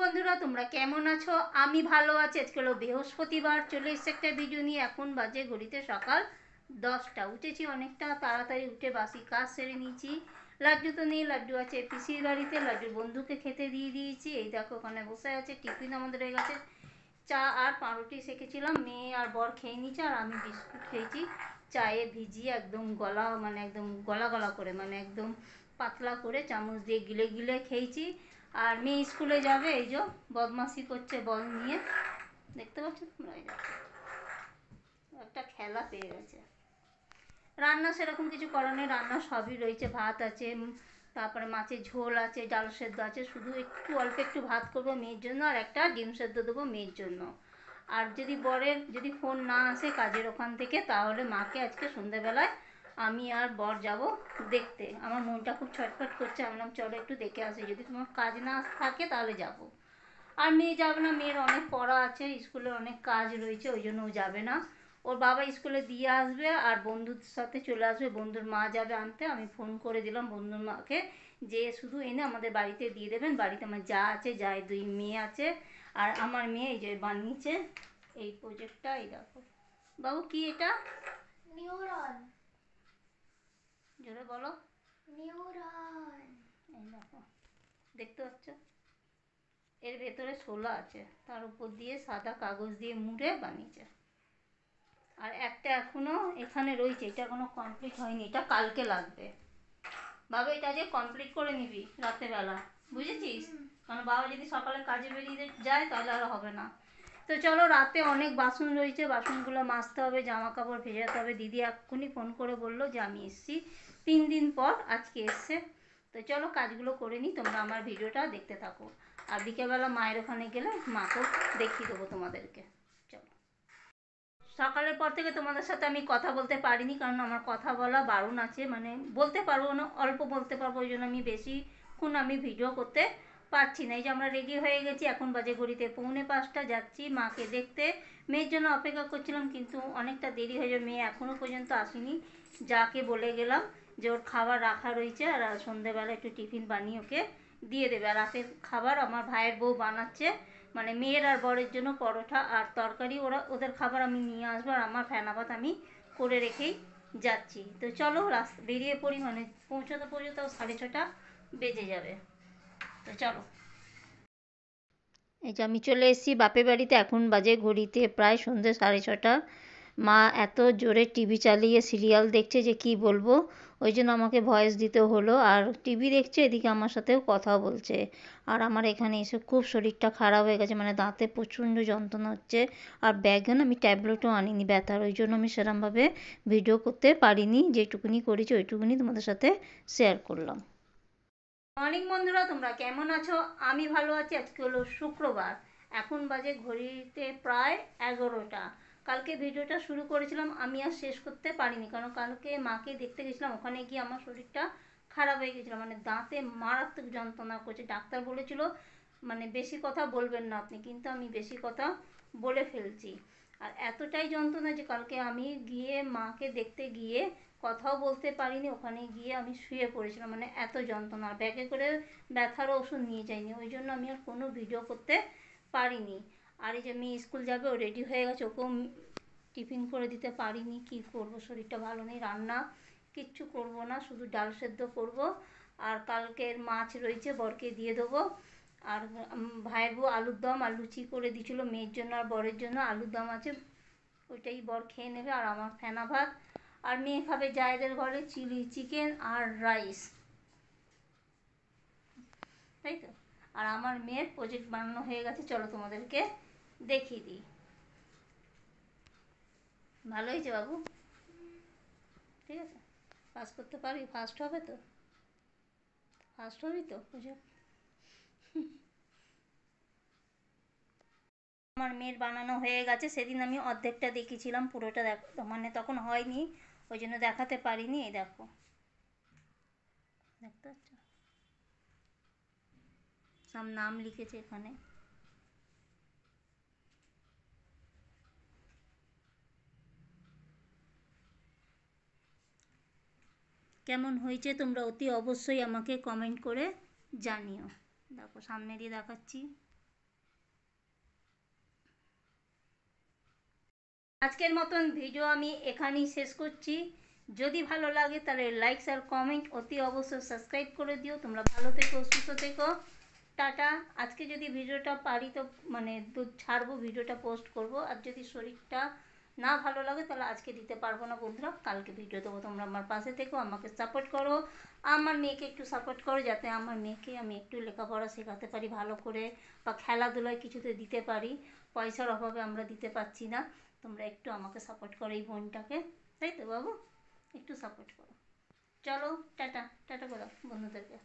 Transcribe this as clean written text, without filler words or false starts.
বন্ধুরা তোমরা কেমন আছো? আমি ভালো আছি। আজকে হলো বৃহস্পতিবার, চলে এসেছে একটা ভিডিও নিয়ে। এখন বাজে ঘড়িতে সকাল 10টা। উঠেছি অনেকটা তাড়াতাড়ি, উঠে বাসি কাজ সেরে নিয়েছি। লাড্ডু তো নেই, লাড্ডু আছে পিসির বাড়িতে। লাড্ডুর বন্ধুকে খেতে দিয়ে দিয়েছি। এই দেখো ওখানে বসে আছে। টিফিন আমাদের হয়ে গেছে। চা আর পাউরুটি সেঁকেছিলাম, মেয়ে আর বর খেয়ে নিচ্ছে, আর আমি বিস্কুট খেয়েছি চায়ে ভিজিয়ে একদম গলা, মানে একদম গলা গলা করে, মানে একদম পাতলা করে চামচ দিয়ে গিলে গিলে খেয়েছি। আর মেয়ে স্কুলে যাবে, এই যে বদমাশি করছে বল নিয়ে, দেখতে পাচ্ছ তোমরা? এই দেখো একটা খেলা পেয়ে গেছে। রান্না সেরকম কিছু করার নেই, রান্না সবই রয়েছে। ভাত আছে, তারপরে মাছের ঝোল আছে, ডাল সেদ্ধ আছে। শুধু একটু অল্প একটু ভাত করবো মেয়ের জন্য, আর একটা ডিম সেদ্ধ দেবো মেয়ের জন্য। আর যদি বরের যদি ফোন না আসে কাজের ওখান থেকে, তাহলে মাকে আজকে সন্ধ্যেবেলায় আমি আর বর যাব দেখতে। আমার মনটা খুব ছটফট করছে, আমি বললাম চলো একটু দেখে আসি, যদি তোমার কাজ না থাকে তাহলে যাব। আর মেয়ে যাবে না, মেয়ের অনেক পড়া আছে, স্কুলে অনেক কাজ রয়েছে, ওই জন্য ও যাবে না। ওর বাবা স্কুলে দিয়ে আসবে আর বন্ধুর সাথে চলে আসবে, বন্ধুর মা যাবে আনতে। আমি ফোন করে দিলাম বন্ধুর মাকে যে শুধু এনে আমাদের বাড়িতে দিয়ে দেবেন। বাড়িতে আমার যা আছে, যা দুই মেয়ে আছে, আর আমার মেয়ে এই যে বানিয়েছে এই প্রজেক্টটা। এই দেখো বাবু, কি এটা? নিউরন। জোরে বলো। নিউরন। এই দেখো, দেখতে পাচ্ছ? এর ভেতরে শোলা আছে, তার উপর দিয়ে সাদা কাগজ দিয়ে মুড়ে বানিয়েছে। আর একটা এখনো এখানে রয়েছে, এটা এখনো কমপ্লিট হয়নি, এটা কালকে লাগবে। বাবা এটা যে কমপ্লিট করে নিবি রাত্রেবেলা, বুঝেছিস? কারণ বাবা যদি সকালে কাজে বেরিয়ে যায় তাহলে আর হবে না। তো চলো, রাতে অনেক বাসন রয়েছে, বাসনগুলো মাজতে হবে, জামা কাপড় ভেজাতে হবে। দিদি এক্ষুনি ফোন করে বললো যে আমি এসছি 3 দিন পর, আজকে এসছে। তো চলো কাজগুলো করে নিই, তোমরা আমার ভিডিওটা দেখতে থাকো। আর বিকেলবেলা মায়ের ওখানে গেলে মাকেও দেখিয়ে দেবো তোমাদেরকে। চলো। সকালের পর থেকে তোমাদের সাথে আমি কথা বলতে পারিনি, কারণ আমার কথা বলা বারণ আছে, মানে বলতে পারবো না, অল্প বলতে পারবো, ওই জন্য আমি বেশিক্ষণ আমি ভিডিও করতে পারছি না। এই যে আমরা রেডি হয়ে গেছি, এখন বাজে ঘড়িতে 4:45, যাচ্ছি মাকে দেখতে। মেয়ের জন্য অপেক্ষা করছিলাম, কিন্তু অনেকটা দেরি হয়ে যাবে, মেয়ে এখনও পর্যন্ত আসেনি। যাকে বলে গেলাম যে ওর খাবার রাখা রয়েছে, আর সন্ধ্যেবেলা একটু টিফিন বানিয়ে ওকে দিয়ে দেবে। আর রাতের খাবার আমার ভাইয়ের বউ বানাচ্ছে, মানে মেয়ের আর বরের জন্য পরোটা আর তরকারি। ওদের খাবার আমি নিয়ে আসবো, আর আমার ফেনা ভাত আমি করে রেখেই যাচ্ছি। তো চলো রাস্তা বেরিয়ে পড়ি, মানে পৌঁছাতে পৌঁছাতে 6:30 বেজে যাবে। তো চলো। এই যে আমি চলে এসেছি বাপের বাড়িতে, এখন বাজে ঘড়িতে প্রায় সন্ধ্যে 6:30। মা এত জোরে টিভি চালিয়ে সিরিয়াল দেখছে যে কি বলবো, ওই জন্য আমাকে ভয়েস দিতে হলো। আর টিভি দেখছে, এদিকে আমার সাথেও কথা বলছে। আর আমার এখানে এসে খুব শরীরটা খারাপ হয়ে গেছে, মানে দাঁতে প্রচণ্ড যন্ত্রণা হচ্ছে। আর ব্যাগে না আমি ট্যাবলেটও আনিনি ব্যথার, ওই জন্য আমি সেরমভাবে ভিডিও করতে পারিনি। যেটুকুনি করেছি ওইটুকুনি তোমাদের সাথে শেয়ার করলাম। মর্নিং বন্ধুরা, তোমরা কেমন আছো? আমি ভালো আছি। আজকে হলো শুক্রবার, এখন বাজে ঘড়িতে প্রায় 11টা। কালকে ভিডিওটা শুরু করেছিলাম, আমি আর শেষ করতে পারিনি, কারণ কালকে মাকে দেখতে গেছিলাম, ওখানে গিয়ে আমার শরীরটা খারাপ হয়ে গেছিলো, মানে দাঁতে মারাত্মক যন্ত্রণা করছে। ডাক্তার বলেছিল মানে বেশি কথা বলবেন না আপনি, কিন্তু আমি বেশি কথা বলে ফেলছি। আর এতটাই যন্ত্রণা যে কালকে আমি গিয়ে মাকে দেখতে গিয়ে কথাও বলতে পারিনি, ওখানে গিয়ে আমি শুয়ে পড়েছিলাম, মানে এত যন্ত্রণা। ব্যাগে করে ব্যথারও ওষুধ নিয়ে যাইনি, ওই জন্য আমি আর কোনো ভিডিও করতে পারিনি। আর এই যে মেয়ে স্কুল যাবে, ও রেডি হয়ে গেছে, ওকেও টিফিন করে দিতে পারিনি। কি করব, শরীরটা ভালো নেই। রান্না কিচ্ছু করব না, শুধু ডাল সেদ্ধ করব। আর কালকের মাছ রয়েছে, বরকে দিয়ে দেবো। আর ভাইয়ের বউ আলুর দম আর লুচি করে দিয়েছিল মেয়ের জন্য আর বরের জন্য। আলুর দম আছে, ওইটাই বর খেয়ে নেবে। আর আমার ফেনা ভাত। আর মেয়ে খাবে জায়েদের ঘরে চিলি চিকেন আর রাইস, তাই তো। আর আমার মেয়ের প্রজেক্ট বানানো হয়ে গেছে, চলো তোমাদেরকে দেখিয়ে দিই। ভালো হয়েছে বাবু? ঠিক আছে, পাস করতে পারবি? ফার্স্ট হবে তো? ফার্স্ট হবি তো প্রজেক্ট? আমার মেয়ের বানানো হয়ে গেছে, সেদিন আমি অর্ধেকটা দেখিয়েছিলাম, পুরোটা মানে তখন হয়নি, ওই জন্য দেখাতে পারিনি। এই দেখো, দেখতে পাচ্ছ সব নাম লিখেছে এখানে। কেমন হয়েছে তোমরা অতি অবশ্যই আমাকে কমেন্ট করে জানিও। দেখো সামনে দিয়ে দেখাচ্ছি। আজকের মতন ভিডিও আমি এখানেই শেষ করছি। যদি ভালো লাগে তাহলে লাইক আর কমেন্ট অতি অবশ্যই সাবস্ক্রাইব করে দিও। তোমরা ভালো থেকো, সুস্থ থেকো, টাটা। আজকে যদি ভিডিওটা পারি তো মানে ছাড়বো, ভিডিওটা পোস্ট করব। আর যদি শরীরটা না ভালো লাগে তাহলে আজকে দিতে পারবো না বন্ধুরা, কালকে ভিডিও দেবো। তোমরা আমার পাশে থেকো, আমাকে সাপোর্ট করো, আমার মেয়েকে একটু সাপোর্ট করো, যাতে আমার মেয়েকে আমি একটু লেখাপড়া শেখাতে পারি ভালো করে, বা খেলাধুলায় কিছুতে দিতে পারি। পয়সার অভাবে আমরা দিতে পারছি না। তোমরা একটু আমাকে সাপোর্ট করো, এই বোনটাকে, তাই তো বাবু? একটু সাপোর্ট করো। চলো, টাটা টাটা করো বন্ধুদেরকে।